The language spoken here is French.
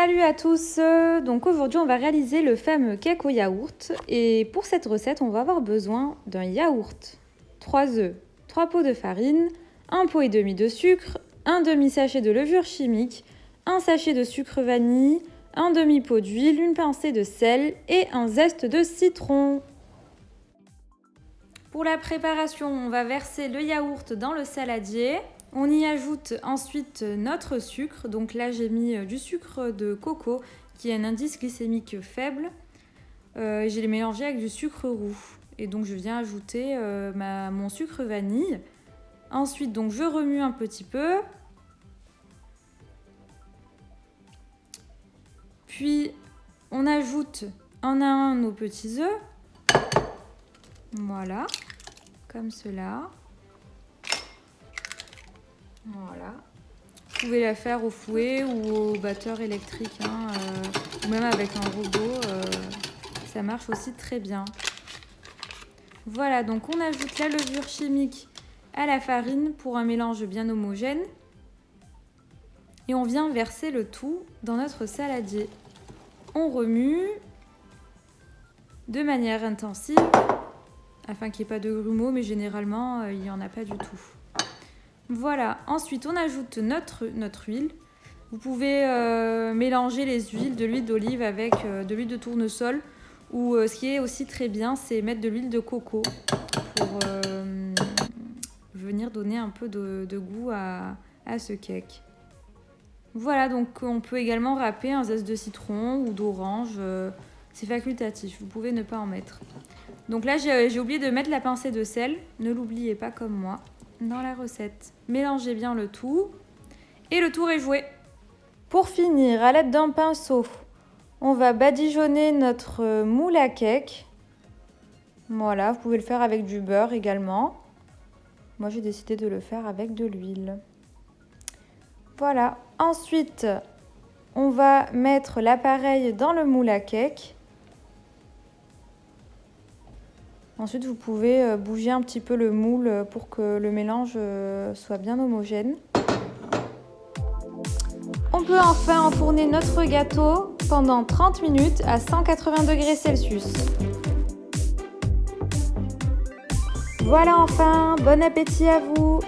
Salut à tous, donc aujourd'hui on va réaliser le fameux cake au yaourt et pour cette recette on va avoir besoin d'un yaourt, 3 œufs, 3 pots de farine, 1 pot et demi de sucre, un demi-sachet de levure chimique, un sachet de sucre vanille, un demi-pot d'huile, une pincée de sel et un zeste de citron. Pour la préparation, on va verser le yaourt dans le saladier. On y ajoute ensuite notre sucre. Donc là, j'ai mis du sucre de coco qui a un indice glycémique faible. J'ai mélangé avec du sucre roux. Et donc, je viens ajouter mon sucre vanille. Ensuite, donc, je remue un petit peu. Puis, on ajoute un à un nos petits œufs. Voilà, comme cela. Voilà. Vous pouvez la faire au fouet ou au batteur électrique, ou même avec un robot, ça marche aussi très bien. Voilà, donc on ajoute la levure chimique à la farine pour un mélange bien homogène. Et on vient verser le tout dans notre saladier. On remue de manière intensive, afin qu'il n'y ait pas de grumeaux, mais généralement, il n'y en a pas du tout. Voilà, ensuite on ajoute notre huile. Vous pouvez mélanger les huiles, de l'huile d'olive avec de l'huile de tournesol. Ou ce qui est aussi très bien, c'est mettre de l'huile de coco pour venir donner un peu de goût à ce cake. Voilà, donc on peut également râper un zeste de citron ou d'orange. C'est facultatif, vous pouvez ne pas en mettre. Donc là, j'ai oublié de mettre la pincée de sel. Ne l'oubliez pas comme moi dans la recette. Mélangez bien le tout et le tour est joué. Pour finir, à l'aide d'un pinceau, on va badigeonner notre moule à cake. Voilà, vous pouvez le faire avec du beurre également. Moi, j'ai décidé de le faire avec de l'huile. Voilà. Ensuite, on va mettre l'appareil dans le moule à cake. Ensuite, vous pouvez bouger un petit peu le moule pour que le mélange soit bien homogène. On peut enfin enfourner notre gâteau pendant 30 minutes à 180 degrés Celsius. Voilà enfin, bon appétit à vous!